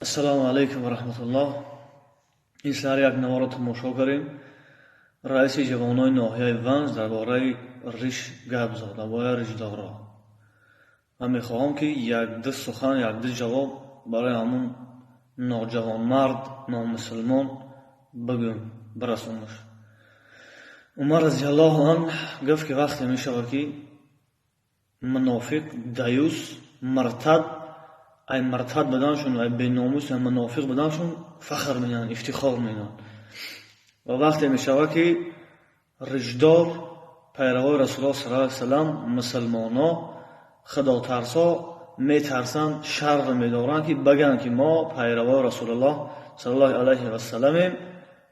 Ассалому алейкум ва рахматуллоҳ. ин сар як наворо тамошо карем. раиси ҷавонои ноҳияи Ванҷ дар бораи риш гап зод, дар бораи ришдорро. ман мехоҳам ки як-ду сухан, як-ду ҷавоб барои ҳамун ноҷавонмард, номусулмон бигӯм, бирасонаш. Умар разиаллоҳу ан гуфт ки вақте мешавад ки мунофиқ, даюс, мартад, ай мартад буданшон, ай беномус, ай мунофиқ буданшон фахр менан, ифтихор менан. ва вақте мешавад ки ришдор, пайравои Расулуллоҳ саллаллоҳу алайҳи ва саллам, мусулмоно худотарсо метарсанд, шарр медоранд ки баганд ки мо пайравои Расулуллоҳ саллаллоҳу алайҳи ва салламе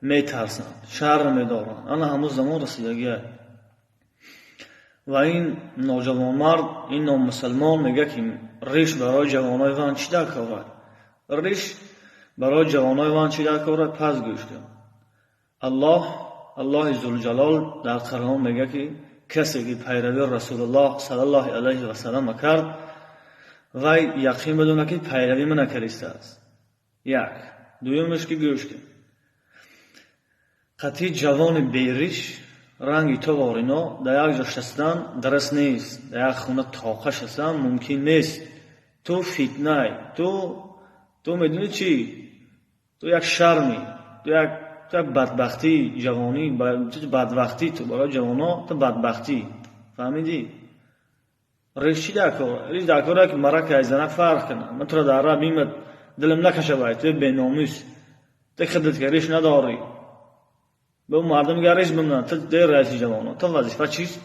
метарсанд, шарр медоранд. ана ҳамун замон расидагиа. ва ин ноҷавонмард, ин номусулмон мега ки риш барои ҷавонои ван чӣ дакорад? риш барои ҷавонои ван чӣ дакорад? пас гӯш кун. аллоҳи зулҷалол дар Қуръон мега ки касе ки пайрави Расулуллоҳ саллаллоҳу алайҳи ва саллам кард, вай яқин бидона ки пайрави мана каристааст. як. дуюмаш ки гӯш кун. қатъи ҷавони бериш, ранги то ворино дар як ҷо шастан дараст нест, дар як хона тоқа шастан мумкин нест. ту фитнай, ту медуни чӣ? ту як шарми, ту як бадбахтӣ, ҷавонӣ, бадбахтӣ, ту барои ҷавоно ту бадбахтӣ. фаҳмидӣ? риш чӣ дакора? риш дакора ки марака айзанак фарқ кана. ман туро дар ра бимад дилам накашавай, ту беномус, ту худат ки риш надорӣ. به اون مردم گرش بمونن. تو در رئیس جوانان تو وظیفه چیست؟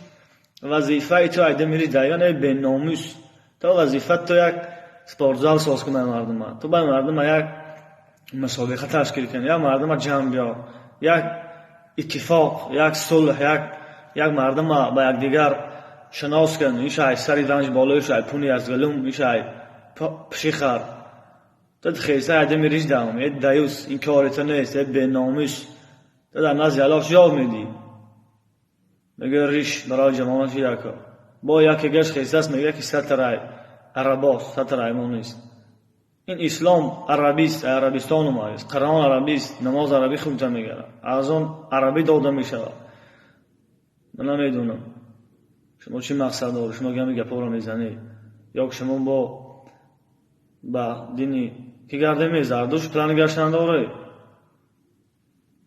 وظیفه تو ایده میری دیگه نه به ناموس. تو وظیفه تو یک سپورتزال ساز کنی مردم. تو باید مردم یک مسابقه تشکیل کنی، یا مردم جمع بیار، یک اتفاق، یک صلح، یک مردم با یک دیگر شناس کنی. این شاید سری دانش بالای شاید پونی از گلوم، این شاید پشیخر. تو خیلی ایده میریش دام. این دیوس این کاری تو نیست. به ناموس. تو در نزد الله جواب میدی. میگه ریش برای جوانان چی دکار؟ با یکی گشت خیلی است میگه که سترای عرباست، سترای ما نیست. این اسلام عربیست، عربستان اومایست، قرآن عربیست، نماز عربی خونده میگره، از اون عربی داده میشود. من نمیدونم شما چی مقصد داری؟ شما گمی گپا رو میزنی یا شما با دینی که گرده میزردوش پلان گشتن داره؟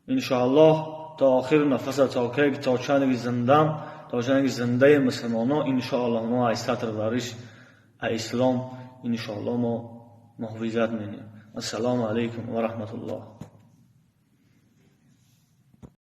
انشاءالله تا آخر نفس تا که تا چند زندم تا چند زنده مسلمانان انشاءالله ما از سطر ورش اسلام انشاءالله ما محافظت می‌کنیم. السلام علیکم و رحمت الله.